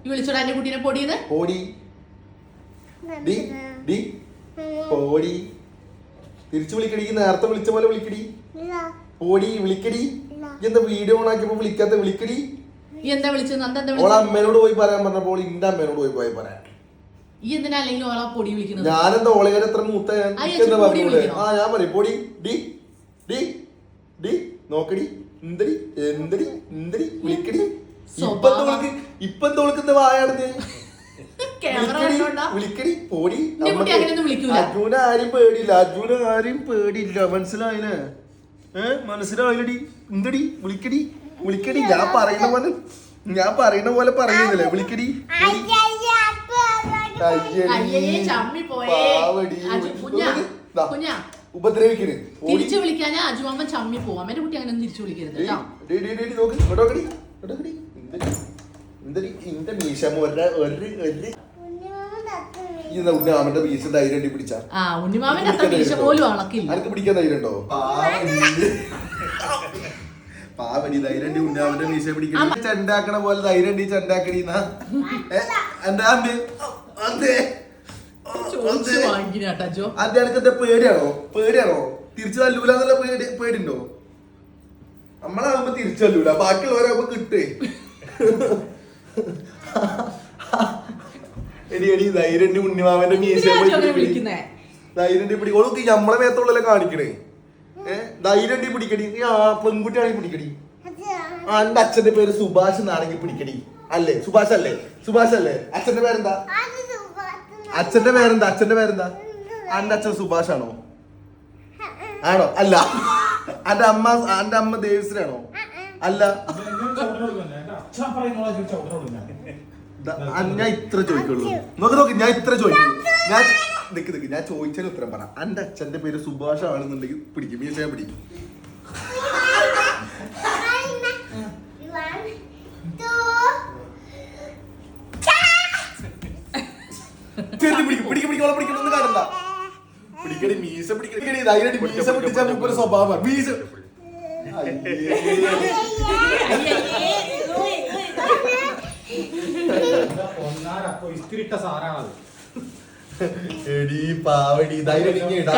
വിളിച്ചോടാ എന്റെ കുട്ടീനെ പൊടിയത് പോടി തിരിച്ചു വിളിക്കടി. നേരത്തെ വിളിച്ച പോലെ വിളിക്കടി. പോടി വിളിക്കടി. എന്താ വീഡിയോ ഓൺ ആക്കിയപ്പോ വിളിക്കാത്ത? വിളിക്കടി. എന്താ വിളിച്ചത്? ഓളെ അമ്മേനോട് പോയി പറയാൻ പറഞ്ഞപ്പോൾ എന്റെ അമ്മേനോട് പോയി പറയാൻ. ഈ എന്തിനാ അല്ലെങ്കിൽ ഓളെ പൊടി വിളിക്കുന്നത്? ഞാനെന്താ ഓളേനെ എത്ര മൂത്ത ഞാൻ പറയും പൊടി ഡി ഡി ഡി നോക്കടി എന്തടി എന്തടി എന്തടി വിളിക്കടി. ഇപ്പൊ തോൾക്കുന്ന വായാണെന്ന് വിളിക്കടി പോടി. അജുനെ ആരും പേടിയില്ല. മനസ്സിലായില്ലേ? മനസ്സിലായില്ലടി. എന്തടി വിളിക്കടി വിളിക്കടി. ഞാൻ പറയുന്ന പോലെ പറയുന്നില്ലേ? വിളിക്കടി. ഉപദ്രവിക്കരുത്. തിരിച്ചു വിളിക്കാൻ അജുമാമൻ ചമ്മി പോവാം. എന്റെ കുട്ടി അങ്ങനെ തിരിച്ചു വിളിക്കരുത്. ഉണ്ണിമാമന്റെ മീശ ധൈര്യം പിടിച്ചാ ഉണ്ണിമാമന്റെ അത്ര മീശ പോലും അളക്കില്ല. ആർക്ക് പിടിക്കാൻ ധൈര്യം ഉണ്ടോ? പാവടി ധൈര്യം ഉണ്ണിമാമന്റെ മീശ പിടിക്കണ ചെണ്ടാക്കണ പോലെ ധൈര്യം ചെണ്ടാക്കണി. അതെനിക്ക് പേടിയാണോ? തിരിച്ചു തല്ലൂലെന്നുള്ള പേടിയുണ്ടോ? നമ്മളാകുമ്പോ തിരിച്ചു തല്ലൂല, ബാക്കിയുള്ളവരാകുമ്പോ കിട്ടേ. എടി ധൈര്യം ഉണ്ണിമാമന്റെ മീശ ധൈര്യം പിടിക്കോളൂ. നമ്മളെ മേത്തുള്ളല്ലേ കാണിക്കണേ. ധൈര്യം പിടിക്കടി. പെൺകുട്ടിയാണെങ്കിൽ പിടിക്കടി. എന്റെ അച്ഛന്റെ പേര് സുഭാഷ് എന്നാണെങ്കിൽ പിടിക്കടി. അല്ലേ സുഭാഷ് അല്ലേ? അച്ഛന്റെ പേരെന്താ? അച്ഛന്റെ പേരെന്താ? എന്റെ അച്ഛൻ സുഭാഷ് ആണോ? അല്ല. എന്റെ അമ്മ ദേവശ്രീയാണോ? അല്ല. ഞാൻ ഇത്ര ചോദിക്കുള്ളൂ. നോക്ക് ഞാൻ ഇത്ര ചോദിക്കുള്ളൂ. ഞാൻ ചോദിച്ചതിന് ഉത്തരം പറ. എന്റെ അച്ഛന്റെ പേര് സുഭാഷ് ആണെന്നുണ്ടെങ്കിൽ പിടിക്കും. മീശ ഞാൻ പിടിക്കും. പിടിക്കണമെന്ന് കാണണ്ട. പിടിക്കടി മീശ പിടിക്കടി. ധൈര്യം മീശ പിടിച്ചാൽ മുമ്പ് സ്വഭാവം. മീശ എടി പാവടി ധൈര്യം എടാ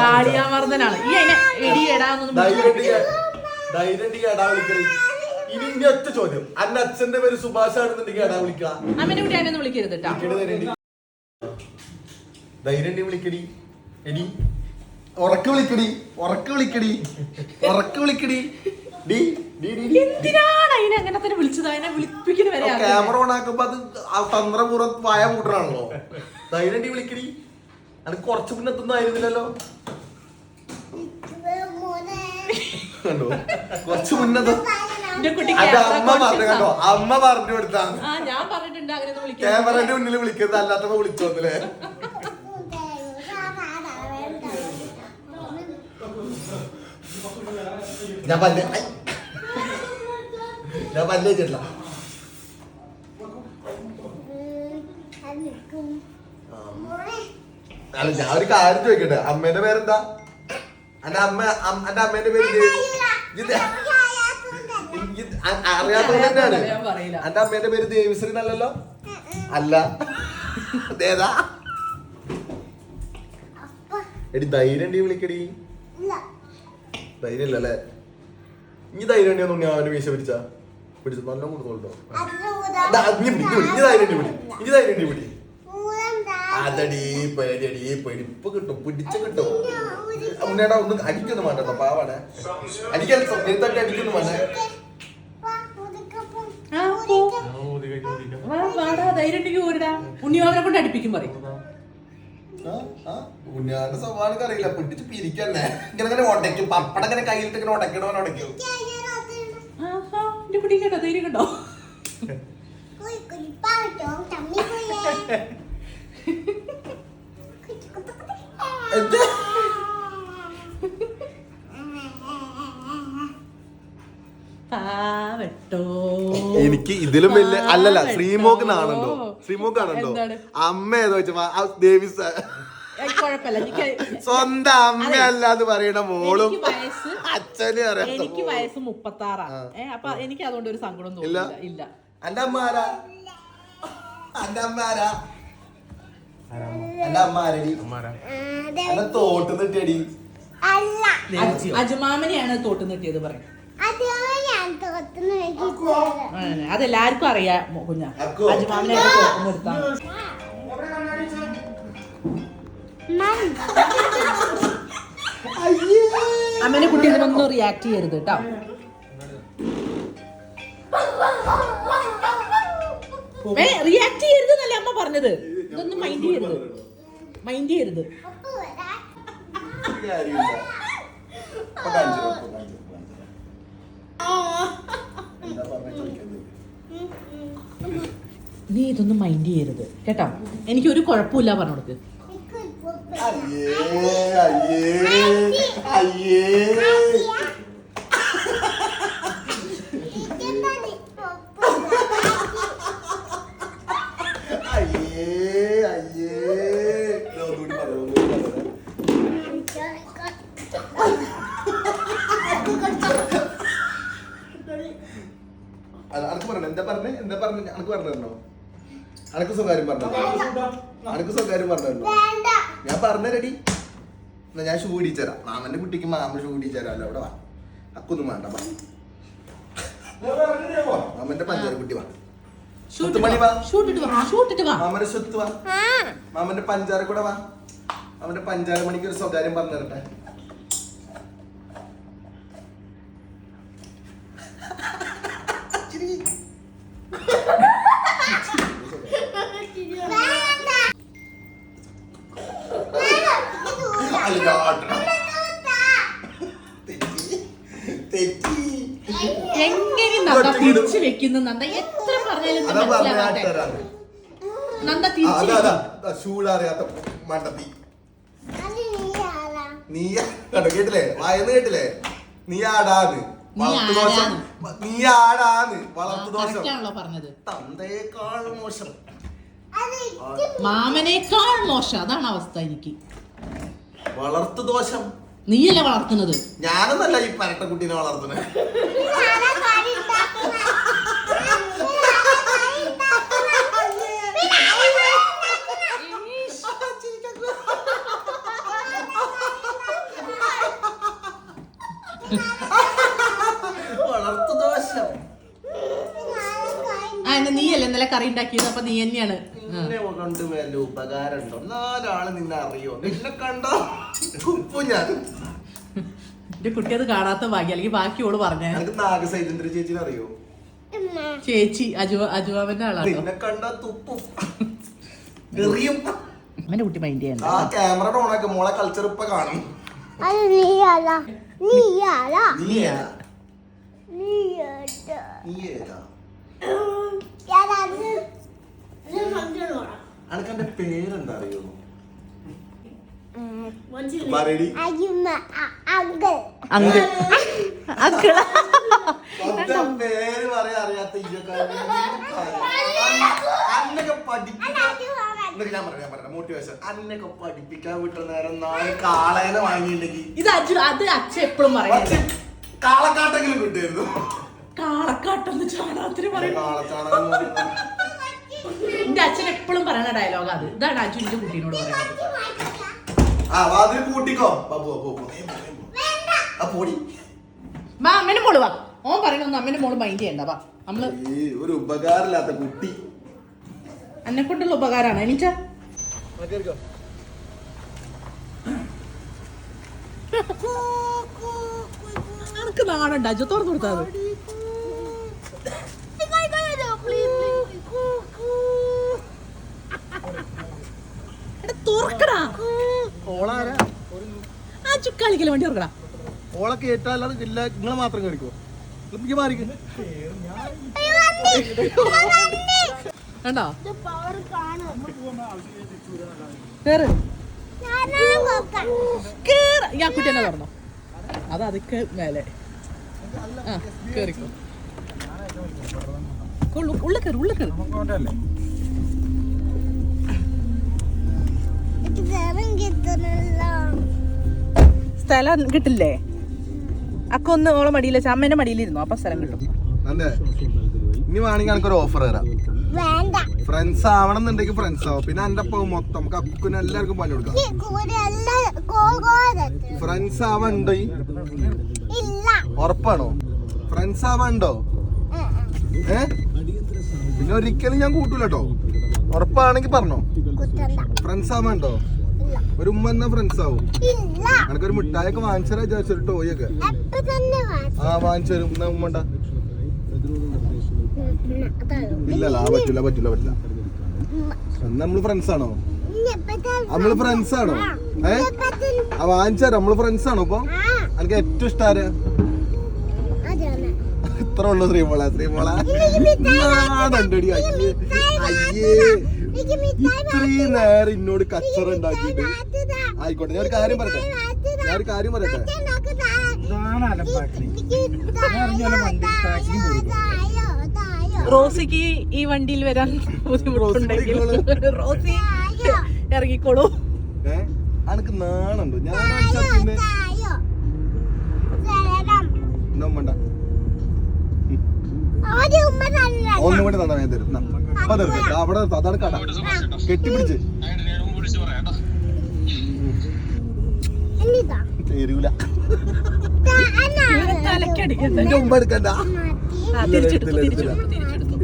വിളിക്കണേ. ഇനി ഇന്റെ ഒറ്റ ചോദ്യം. അന്റെ അച്ഛന്റെ പേര് സുഭാഷ് ആണെന്നുണ്ടെങ്കിൽ എടാ വിളിക്കാം. ധൈര്യം വിളിക്കടി. എടി ഉറക്ക വിളിക്കടി. ക്യാമറ ഓൺ ആക്കുമ്പോ അത് തന്ത്രപൂർവ്വം വായ കൂട്ടറാണല്ലോ. ധൈര്യം വിളിക്കടി. അത് കുറച്ചു മുന്നേ എത്തുന്ന ആയിരുന്നില്ലല്ലോ. കുറച്ചു മുന്നേ അമ്മ പറഞ്ഞു കൊടുത്താണ്. ക്യാമറന്റെ മുന്നിൽ വിളിക്കരുത്, അല്ലാത്തപ്പോ വിളിച്ചോന്നില്ലേ? ഞാൻ പല്ല് വെച്ചിട്ടില്ല. അല്ല ഞാൻ ഒരു കാര്യം ചോദിക്കട്ടെ. അമ്മേന്റെ പേരെന്താ? എന്റെ അമ്മേന്റെ പേര് അറിയാത്തത് തന്നെയാണ്. എന്റെ അമ്മേന്റെ പേര് ദേവിശ്രീ അല്ലല്ലോ? അല്ല. അതേതാ? എടി ധൈര്യം വിളിക്കടി. ധൈര്യം ഇല്ലല്ലേ? ഇനി ധൈര്യം ഒന്നും ഞാൻ അവന്റെ മീശ പിടിച്ചു നല്ല കൊടുത്തോട്ടോ. ഇനി ധൈര്യം പിടി. അതടി പേടിയടി പേടി. ഇപ്പൊ കിട്ടും, പിടിച്ച് കിട്ടും. ഉണ്ണേടാ ഒന്നും അടിക്കൊന്നും വേണ്ടോ, പാവാണ്. അടിക്കാൻ സമയത്തൊക്കെ അടിക്കൊന്നും വേണ്ട. ഉണ്ണിയോനെ കൊണ്ട് അടുപ്പിക്കും പറയും. ഉണ്ണിയാന്റെ സ്വഭാവം അറിയില്ല. പിടിച്ച് പിരിക്കന്നെ. ഇങ്ങനെ ഉടയ്ക്കും. പപ്പടം ഇങ്ങനെ കയ്യിലിട്ട് ഇങ്ങനെ ഉടയ്ക്കണോ ഉടയ്ക്കും. കേട്ടോ ധൈര്യം കണ്ടോ? എനിക്ക് ഇതിലും വലിയ അല്ലല്ല. ശ്രീമോക്ക് നാണുണ്ടോ? ശ്രീമോക്ക് ആണുണ്ടോ? അമ്മ ഏതോ വെച്ച ദേവി കുഴപ്പമില്ല. സ്വന്തം അമ്മയല്ല എന്ന് പറയണ മോളും അച്ഛനും എനിക്ക് വയസ്സ് 36. അപ്പൊ എനിക്ക് അതുകൊണ്ട് ഒരു സങ്കടം തോന്നില്ല. ഇല്ല. എന്റെ അമ്മ ആരാ? എന്റെ അമ്മ ആരാ? എന്റെ അമ്മ ആരടി? എന്നെ തോട്ട് നിട്ടടി. അജുമാമനെയാണ് തോട്ട് നിട്ടിയത് പറയും. അതെല്ലാവർക്കും അറിയാം കുഞ്ഞ. അജുമാമനെ തോട്ട് നിർത്താൻ. അമ്മേനെ കുട്ടി ഇതിനൊന്നും റിയാക്ട് ചെയ്യരുത് കേട്ടോ. റിയാക്ട് ചെയ്യരുത് എന്നല്ലേ അമ്മ പറഞ്ഞത്. ഇതൊന്നും മൈൻഡ് ചെയ്യരുത്. മൈൻഡ് ചെയ്യരുത്. നീ ഇതൊന്നും മൈൻഡ് ചെയ്യരുത് കേട്ടോ. എനിക്കൊരു കുഴപ്പമില്ല പറഞ്ഞോടുക്ക്. എന്താ പറഞ്ഞേ? എന്താ പറഞ്ഞു? അനക്ക് പറഞ്ഞോ? അനക്ക് സ്വകാര്യം പറഞ്ഞോ? അനക്ക് സ്വകാര്യം പറഞ്ഞോ? ഞാൻ പറഞ്ഞരടി. എന്നാ ഞാൻ ഷൂ ഇടിച്ചരാം. മാമന്റെ കുട്ടിക്ക് മാമ ഷൂ ഇടിച്ചരാല്ലോ. അവിടെ വാ. അക്കൊന്നും വേണ്ട. മാമന്റെ പഞ്ചാര കുട്ടി വാ. മാമന്റെ സ്വത്ത് വാ. മാമന്റെ പഞ്ചാര കൂടെ വാ. അവന്റെ പഞ്ചാര മണിക്ക് ഒരു സ്വകാര്യം പറഞ്ഞു തരട്ടെ. എങ്ങനെ നന്ദ തിരിച്ചു വെക്കുന്നു? നന്ദ എത്ര പറഞ്ഞാലും നന്ദ ഷൂളറിയാത്ത മണ്ടത്തി. നീ കേട്ടില്ലേ? വായന്ന് കേട്ടില്ലേ? നീ ആടാന്ന് വളർത്തുദോഷം. നീ ആടാന്ന് വളർത്തുദോഷം പറഞ്ഞത്. തന്തയേക്കാൾ മോശം, മാമനേക്കാൾ മോശം. അതാണ് അവസ്ഥ. എനിക്ക് വളർത്തുദോഷം. നീയല്ലേ വളർത്തുന്നത്? ഞാനൊന്നല്ല ഈ പരട്ട കുട്ടീനെ വളർത്തുന്നത്. വളർത്തുദോഷം. നീയല്ലേ ഇന്നലെ കറി ഉണ്ടാക്കിയത്? അപ്പൊ നീ തന്നെയാണ്. കൊണ്ട് വല്ല ഉപകാരം ഉണ്ടോ? 4 ആള് നിന്നെ അറിയോ? നിന്നെ കണ്ടോ കുപ്പു ഞാൻ. എന്റെ കുട്ടി അത് കാണാത്ത ഭാഗ്യം. അല്ലെങ്കിൽ ബാക്കിയോട് പറഞ്ഞ നാഗസൈതേന്ദ്ര ചേച്ചിനെ അറിയോ? ചേച്ചി അജുവാവന്റെ ആളാണ്. നിന്നെ കണ്ടാ തുപ്പും എറിയും. അവന്റെ കുട്ടി മൈൻഡ് ചെയ്യാൻ. ആ ക്യാമറ ഓണാക്കി മോളെ കൾച്ചർ ഇപ്പൊ കാണും. അനക്കെന്റെ പേരെന്താ അറിയോ? പേര് പറയാ അറിയാത്ത അന്നൊക്കെ മോട്ടിവേഷൻ. അന്നൊക്കെ പഠിപ്പിക്കാൻ വിട്ട നേരം 4 കാളേനെ വാങ്ങിയില്ലെങ്കിൽ ഇത് അത് അച്ഛൻ എപ്പോഴും പറയും. കാളക്കാട്ടെങ്കിലും കിട്ടിയിരുന്നു. കാളക്കാട്ടെന്ന് ചാണകത്തിന് പറയും. എന്റെ അച്ഛൻ എപ്പോഴും പറയണ ഡയലോഗ് അത്. ഇതാണ് അച്ഛൻ എന്റെ കുട്ടീനോട് പറയുന്നത്. അമ്മേന്റെ മോള് വാ. ഓൻ പറയണൊന്നും അമ്മേന്റെ മോള് മൈൻഡ് ചെയ്യണ്ട. വാ. നമ്മള് ഒരു ഉപകാരമില്ലാത്ത കുട്ടി. എന്നെ കൊണ്ടുള്ള ഉപകാരമാണ്. എനിച്ചാ എനിക്ക് നാണുണ്ട. അജു തുറന്നു കൊടുത്താത്. തുറക്കടാ. ആ ചുക്കാളിക്കല് വണ്ടി തുറക്കടാ. ഓളെ കേട്ടാലും ഇല്ല. നിങ്ങളെ മാത്രം കേൾക്കുമോ? കണ്ടോ? കേറ്. ഞാൻ കുട്ടി തന്നെ തുറന്നോ? അത് അതൊക്കെ മേലെ. ആ കേറിക്കോ. ഉള്ള കയറി. സ്ഥലം കിട്ടില്ലേ? അക്ക ഒന്ന് ഓളെ മടിയിൽ വെച്ചാൽ അമ്മേന്റെ മടിയിലിരുന്നു, അപ്പൊ സ്ഥലം കിട്ടും. ഇനി വേണമെങ്കിൽ എനിക്കൊരു ഓഫർ തരാം. ഫ്രണ്ട്സ് ആവണം എന്നുണ്ടെങ്കിൽ ഫ്രണ്ട്സ് ആവും. പിന്നെ എന്റെ ഒപ്പം മൊത്തം കക്കുന് എല്ലാവർക്കും പണി കൊടുക്കാം. ഫ്രണ്ട്സ് ആവണ്ടോ? ഉറപ്പാണോ? ഫ്രണ്ട്സ് ആവാണ്ടോ? പിന്നെ ഒരിക്കലും ഞാൻ കൂട്ടൂല കേട്ടോ. ഉറപ്പാണെങ്കിൽ പറഞ്ഞോ. ഫ്രണ്ട്സ് ആവാണ്ടോ? ഒരു ഉമ്മ എന്നാ ഫ്രണ്ട്സ് ആവും. എനിക്കൊരു മിഠായൊക്കെ വാങ്ങിച്ചാ വിചാരിച്ചൊരു ടോയൊക്കെ വാങ്ങിച്ചു തരും. എന്നാ ഉമ്മ ഉണ്ടാ? ഇല്ലല്ല, പറ്റില്ല പറ്റില്ല പറ്റില്ല. നമ്മള് ഫ്രണ്ട്സ് ആണോ? നമ്മള് ഫ്രണ്ട്സ് ആണോ? വാങ്ങിച്ചാരോ? നമ്മള് ഫ്രണ്ട്സ് ആണോ? ഇപ്പൊ എനിക്ക് ഏറ്റവും ഇഷ്ടം ആരാ? ഇത്ര ഉള്ളു ശ്രീമോള. ശ്രീമോള നാണുണ്ടടി. അയ്യേ, ഇത്രയും നേരം എന്നോട് കച്ചറ ഉണ്ടാക്കിയിട്ട്. ആയിക്കോട്ടെ, ഞാൻ ഒരു കാര്യം പറയട്ടെ. റോസിക്ക് ഈ വണ്ടിയിൽ വരാൻ ബുദ്ധിമുട്ടുണ്ടെങ്കിൽ റോസി ഇറങ്ങിക്കോളൂ. അനക്ക് നാണുണ്ടോ? ഞാൻ പിന്നെ ഒന്നും കൂടി തന്നാ ഞാൻ തരും. അവിടെ അതാണ് കട. കെട്ടിപ്പിടിച്ച് തരൂല. ഉമ്മ എടുക്കണ്ട.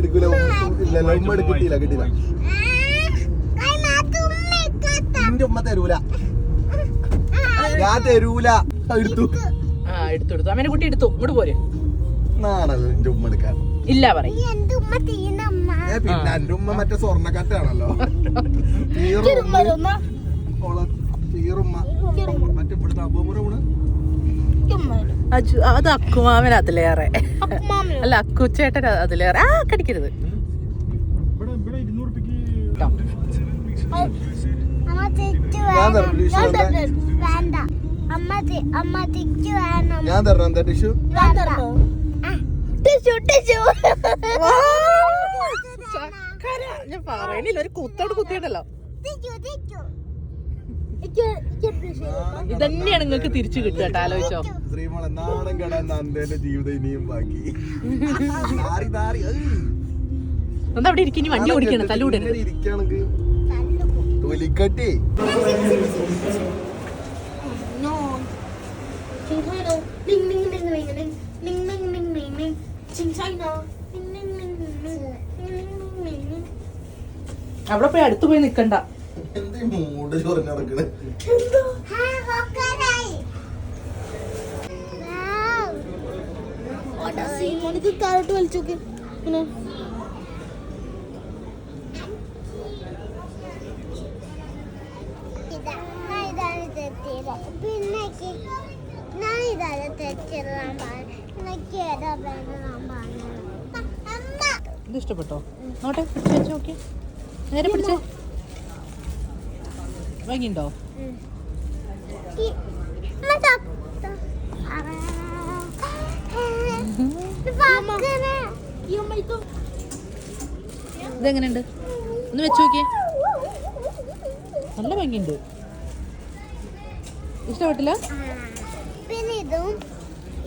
എടുക്കൂല. ഇല്ല, ഉമ്മ കിട്ടിയില്ല. എന്റെ ഉമ്മ തരൂല. ഞാൻ തരൂല. എടുത്തു അമ്മേനെ കുട്ടി എടുത്തു. ഇങ്ങോട്ട് പോര്. നാണല്ലോ എന്റെ ഉമ്മ എടുക്കാൻ. ഇല്ല പറയും. പിന്നെ എന്റെ ഉമ്മ മറ്റേ സ്വർണ്ണക്കാറ്റാണല്ലോ. മറ്റേ ഇവിടുത്തെ അബൂമുറ അത് അക്കുമാമൻ അതിലേറെ. അല്ല, അക്കുച്ചേട്ടൻ അതിലേറെ. കടിക്കരുത്. ഞാൻ തരണം. എന്താ ടിഷ്യൂ? ഞാൻ പറയണില്ല, ഒരു കുത്തോട് കുത്തിയിട്ടല്ലോ. ഇതന്നെയാണ് നിങ്ങൾക്ക് തിരിച്ചു കിട്ടുക കേട്ടോ. ആലോചിച്ചോ. ശ്രീമോളെ നാണം കെടാൻ എന്റെ ജീവിതം ഇനിയും ബാക്കി. എന്താ അവിടെ ഇരിക്കും? വണ്ടി ഓടിക്കണം, തല്ലൂടരുത്. ഇരിക്കണെങ്കിൽ തൊലിക്കട്ടി. അവിടെ പോയി അടുത്ത് പോയി നിക്കണ്ട. മൂട് ചൊറിഞ്ഞ് നടക്കണേ. താഴോട്ട് വലിച്ചോക്കെ. പിന്നെ ഇത് ഇഷ്ടപ്പെട്ടോ? നോട്ടെ, പിടിച്ചു നോക്കി. നേരെ പിടിച്ചേ. വാങ്ങിണ്ടോ? ഇതെങ്ങനെയുണ്ട്? ഒന്ന് വെച്ച് നോക്കിയേ. നല്ല ഭംഗിയുണ്ട്. ഇഷ്ടപ്പെട്ടില്ല?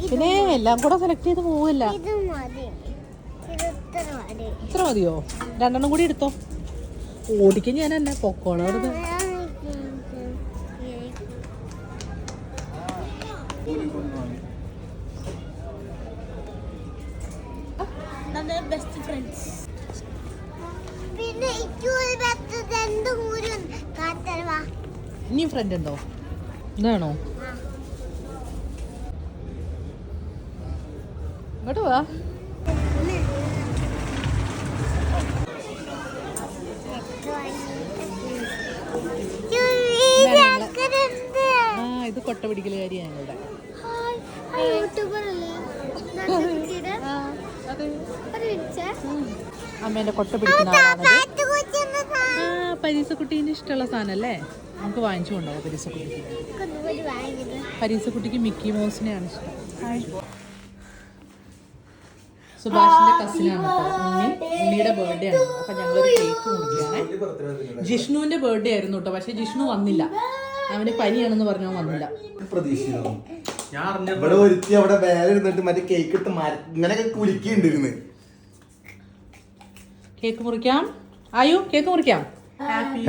പിന്നെ എല്ലാം കൂടെ സെലക്ട് ചെയ്ത് പോവില്ല. ഇത്ര മതിയോ? രണ്ടെണ്ണം കൂടി എടുത്തോ. ഓടിക്കും ഞാൻ തന്നെ. പൊക്കോളോ അവിടെ. Best friends. ഇനിയും ഫ്രണ്ട് ഉണ്ടോ? ഇതാണോ? ഇങ്ങോട്ട് വാ. ഇത് കൊട്ട പിടിക്കലുകാരി ഞങ്ങളുടെ. അമ്മേന്റെ കൊട്ട പിടിക്കുന്ന ആളാണത്. പരീസക്കുട്ടീന് ഇഷ്ടമുള്ള സാധനല്ലേ? നമുക്ക് വാങ്ങിച്ചു കൊണ്ടുപോകാം. പരീസക്കുട്ടിക്ക് മിക്കി മൗസിനെയാണ് ഇഷ്ടം. സുഭാഷിന്റെ കസിനാണ് കേട്ടോ ഉണ്ണിയുടെ ബർത്ത്ഡേ ആണ്. അപ്പൊ ഞങ്ങളൊരു കേക്ക് മുറിക്കുകയാണ്. ജിഷ്ണുവിന്റെ ബർത്ത്ഡേ ആയിരുന്നു കേട്ടോ, പക്ഷെ ജിഷ്ണു വന്നില്ല. അവന് പനിയാണെന്ന് പറഞ്ഞോ വന്നില്ല. ഇവിടെ ഒരുത്തി അവിടെ വേറെ ഇരുന്നിട്ട് മറ്റേ കേക്ക് ഇട്ട് ഇങ്ങനെയൊക്കെ കുലിക്കുന്നുണ്ടിരുന്നു. കേക്ക് മുറിക്കാം. ആയു കേക്ക് മുറിക്കാം.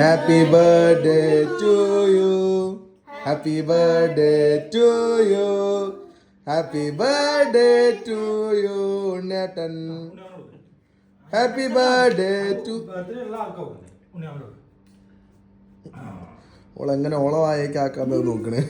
Happy birthday to you, happy birthday to you, happy birthday to you ഉണ്ണേട്ടൻ, ഹാപ്പി ബർത്ത്ഡേ ടു. ഓളെങ്ങനെ ഓളവായേക്ക് ആക്കാന്നത് നോക്കണേ.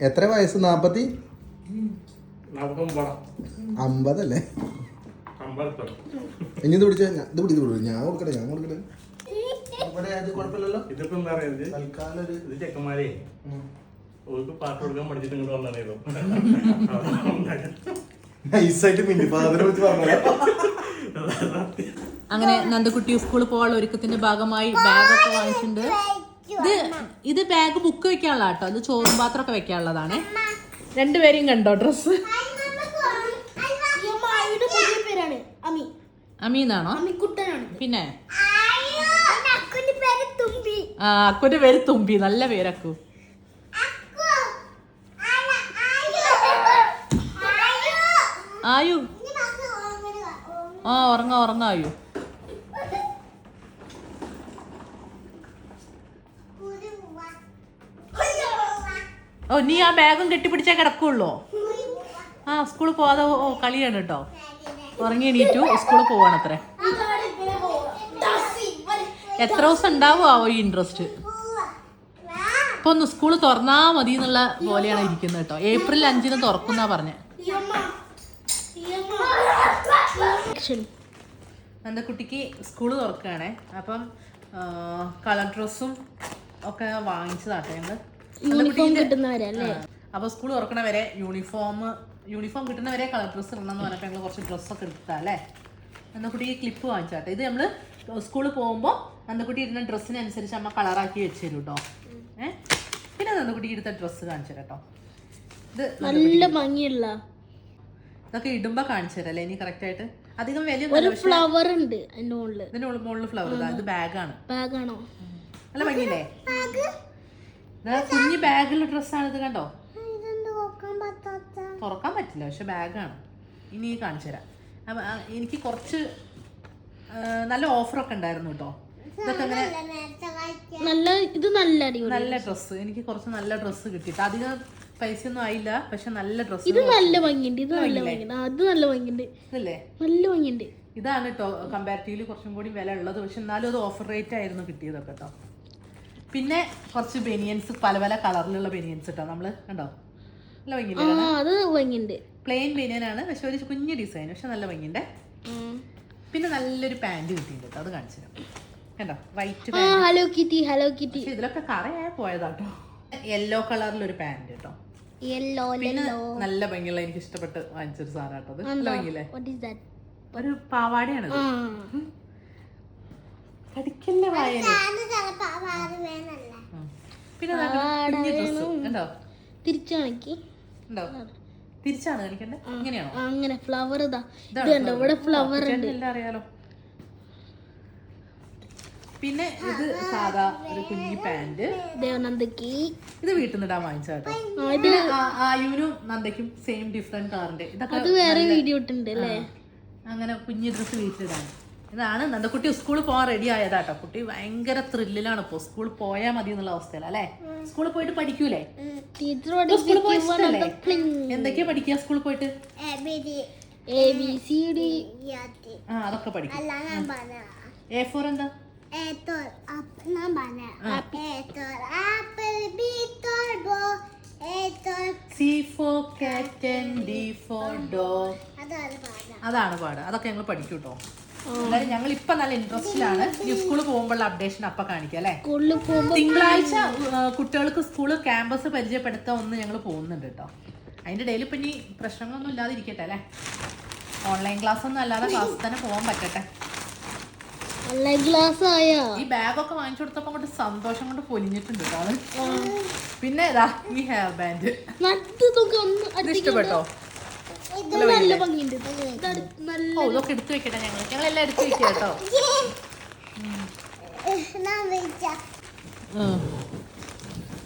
എത്ര വയസ്സ്? 40? 50 അല്ലേ? ഇനി ഇത് പിടിച്ച ഇത് പിടിച്ചു. ഞാൻ കൊടുക്കട്ടെ, ഞാൻ കൊടുക്കട്ടെ. കുഴപ്പമില്ലല്ലോ. ഇതിപ്പോ എന്താ പറയുക, ഇത് ചെക്കന്മാരെ ഓർക്ക് പാട്ട് കൊടുക്കാൻ പഠിച്ചിട്ട് ഇങ്ങോട്ട് വന്നോ. നൈസായിട്ട് മിന്നി ഫാദറെ വെച്ച് പറഞ്ഞോ. അങ്ങനെ നന്ദക്കുട്ടി സ്കൂളിൽ പോകാനുള്ള ഒരുക്കത്തിന്റെ ഭാഗമായി ബാഗൊക്കെ വാങ്ങിച്ചിട്ടുണ്ട്. ഇത് ബാഗ് ബുക്ക് വെക്കാനുള്ള കേട്ടോ, ഇത് ചോറും പാത്രമൊക്കെ വെക്കാനുള്ളതാണ്. രണ്ടുപേരെയും കണ്ടോ ഡ്രസ്? അമീന്നാണോ? പിന്നെ അക്കുന്റെ പേര് തുമ്പി. നല്ല പേരക്കു. ആയു ഉറങ്ങായു. ഓ നീ ആ ബാഗും കെട്ടിപ്പിടിച്ചാൽ കിടക്കുള്ളൂ. സ്കൂളിൽ പോവാതെ കളിയാണ് കേട്ടോ. ഉറങ്ങി എണീറ്റു സ്കൂളിൽ പോവാണ് അത്ര. എത്ര ദിവസം ഉണ്ടാവുമോ ഈ ഇൻട്രസ്റ്റ്? ഇപ്പൊ ഒന്ന് സ്കൂള് തുറന്നാ മതി എന്നുള്ള പോലെയാണ് ഇരിക്കുന്നത് കേട്ടോ. April 5 തുറക്കുന്നാ പറഞ്ഞ. നന്ദക്കുട്ടിക്ക് സ്കൂള് തുറക്കുകയാണേ. അപ്പം കളർ ഡ്രസ്സും ഒക്കെ വാങ്ങിച്ചതാട്ടെ ഞങ്ങള്. അപ്പൊ സ്കൂൾ തുറക്കണ വരെ യൂണിഫോം കിട്ടുന്നവരെ കളർ ഡ്രസ്സ് ഇടണം എന്ന് പറഞ്ഞപ്പോൾ ഞങ്ങൾ കുറച്ച് ഡ്രസ്സൊക്കെ എടുത്താ അല്ലേ. നന്ദക്കുട്ടിക്ക് ക്ലിപ്പ് വാങ്ങിച്ചാട്ടെ. ഇത് നമ്മള് സ്കൂളിൽ പോകുമ്പോൾ നന്ദക്കുട്ടി ഇടുന്ന ഡ്രസ്സിനനുസരിച്ച് അമ്മ കളറാക്കി വെച്ച് തരും കേട്ടോ. പിന്നെ നന്ദക്കുട്ടിക്ക് എടുത്ത ഡ്രസ്സ് കാണിച്ചു തരാം കേട്ടോ. ഇത് നല്ല ഭംഗിയുള്ള ഇതൊക്കെ ഇടുമ്പോ കാണിച്ചു തരാം അല്ലേ ഇനി കറക്റ്റ് ആയിട്ട്. അധികം വലിയ ഫ്ലവർ ഉണ്ട് ഇതിന്റെ മുകളിൽ ഫ്ലവർ. ഇത് ബാഗാണ്. ബാഗാണോ? നല്ല ഭംഗിയില്ലേ? കുഞ്ഞു ബാഗിലുള്ള ഡ്രസ്സാണ് ഇത്. കണ്ടോ? തുറക്കാൻ പറ്റില്ല പക്ഷെ ബാഗാണ്. ഇനി കാണിച്ചു തരാം. എനിക്ക് കുറച്ച് നല്ല ഓഫറൊക്കെ ഉണ്ടായിരുന്നു കേട്ടോ. ഇതൊക്കെ അങ്ങനെ നല്ല ഡ്രസ്സ്. എനിക്ക് കുറച്ച് നല്ല ഡ്രസ്സ് കിട്ടിയിട്ട് അധികം പൈസ ഒന്നും ആയില്ല, പക്ഷെ നല്ല ഡ്രസ്സ്. ഇത് നല്ല ഭംഗിയുണ്ട്. ഇത് നല്ല ഭംഗിയുണ്ട്. അത് നല്ല ഭംഗിയുണ്ട്. ഇതല്ലേ? നല്ല ഭംഗിയുണ്ട്. ഇതാണ് കേട്ടോ കമ്പാരിറ്റീവ്ലി കുറച്ചും കൂടി വില ഉള്ളത്. പക്ഷെ എന്നാലും അത് ഓഫർ റേറ്റ് ആയിരുന്നു കിട്ടിയതൊക്കെ കേട്ടോ. പിന്നെ കുറച്ച് ബനിയൻസ്, പല പല കളറിലുള്ള ബനിയൻസ് കേട്ടോ. നമ്മള് കണ്ടോ? നല്ല ഭംഗിയുണ്ട്. പ്ലെയിൻ ബനിയനാണ് പക്ഷെ ഒരു കുഞ്ഞു ഡിസൈൻ, പക്ഷെ നല്ല ഭംഗിയുണ്ട്. പിന്നെ നല്ലൊരു പാന്റ് കിട്ടിയിട്ടുണ്ട് കേട്ടോ. അത് കാണിച്ചു തരാം. കണ്ടോ? White hello kitty. ഇതിലൊക്കെ കറയായി പോയതാട്ടോ. യെല്ലോ കളറിലൊരു പാന്റ് കേട്ടോ. പിന്നെ നല്ല ഭംഗിയുള്ള എനിക്ക് ഇഷ്ടപ്പെട്ട് വാങ്ങിച്ചൊരു സാധനം കേട്ടോ. അത് നല്ല ഭംഗിയില്ലേ? ഒരു പാവാടയാണ്. കടിക്കല്ലേ വായന. പിന്നെ കണ്ടോ? തിരിച്ചാണ് കാണിക്കണ്ടേ? ഇങ്ങനെയാണോ? അങ്ങനെ ഫ്ലവർ ഇവിടെ ഫ്ലവർ ഉണ്ട്. എല്ലാം അറിയാലോ. പിന്നെ ഇത് സാധാ ഒരു കുഞ്ഞി പാന്റ്. ഇത് വീട്ടിൽ നിന്ന് ഇടാൻ വാങ്ങിച്ച കേട്ടോ. ആയുനും നന്ദയ്ക്കും സെയിം ഡിഫറെന്റ് കളറിന്റെ. ഇതൊക്കെ വേറെ വീഡിയോ ഇട്ടുണ്ട് അല്ലേ? അങ്ങനെ കുഞ്ഞു ഡ്രസ്സ് വീട്ടിലിടാൻ. ഇതാണ് നന്ദക്കുട്ടി സ്കൂളിൽ പോകാൻ റെഡി ആയതാട്ടോ. കുട്ടി ഭയങ്കര ത്രില്ലിലാണ് ഇപ്പൊ. സ്കൂളിൽ പോയാൽ മതി എന്നുള്ള അവസ്ഥയില അല്ലേ? സ്കൂളിൽ പോയിട്ട് പഠിക്കൂലേ? സ്കൂളിൽ പോയിട്ടല്ലേ? എന്തൊക്കെയാ പഠിക്കുക സ്കൂളിൽ പോയിട്ട്? ABCD അതൊക്കെ പഠിക്കും. A4 എന്താ? C for cat and D for dog. അതാണ് പാട്. അതൊക്കെ ഞങ്ങൾ പഠിക്കും കേട്ടോ. എന്തായാലും ഞങ്ങൾ ഇപ്പൊ നല്ല ഇൻട്രസ്റ്റിലാണ്. സ്കൂളിൽ പോകുമ്പോഴുള്ള അപ്ഡേഷൻ അപ്പൊ കാണിക്കാം അല്ലെ? തിങ്കളാഴ്ച കുട്ടികൾക്ക് സ്കൂള് ക്യാമ്പസ് പരിചയപ്പെടുത്താൻ ഒന്ന് ഞങ്ങൾ പോകുന്നുണ്ട് കേട്ടോ. അതിന്റെ ഇടയിൽ ഇപ്പൊ ഇനി പ്രശ്നങ്ങളൊന്നും ഇല്ലാതിരിക്കട്ടെ അല്ലേ. ഓൺലൈൻ ക്ലാസ് ഒന്നും അല്ലാതെ ക്ലാസ് തന്നെ പോകാൻ പറ്റട്ടെ. ഓൺലൈൻ ക്ലാസ് ആയാ ഈ ബാഗൊക്കെ വാങ്ങിച്ചു കൊടുത്തപ്പോ കൊണ്ട് സന്തോഷം കൊണ്ട് പൊലിഞ്ഞിട്ടുണ്ട് ആള്. പിന്നെ ഈ ഹെയർ ബാൻഡ് ഇഷ്ടപ്പെട്ടോ? നല്ല ഭംഗിയുണ്ട്. ഓ ഇതൊക്കെ എടുത്തു വെക്കട്ടെ. ഞങ്ങളെല്ലാം എടുത്തു വെക്കുക കേട്ടോ.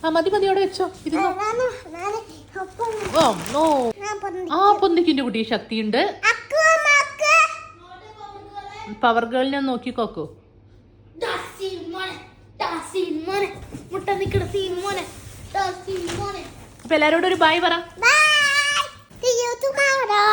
ആ മതി അവിടെ വെച്ചോ. ഇരുന്നോ. ആ പൊന്തിക്കിന്റെ കുട്ടി ശക്തിയുണ്ട്. പവർ ഗേളിനെ നോക്കിക്കോക്കൂ. അപ്പൊ എല്ലാരോടും ഒരു ബൈ പറ. See you tomorrow.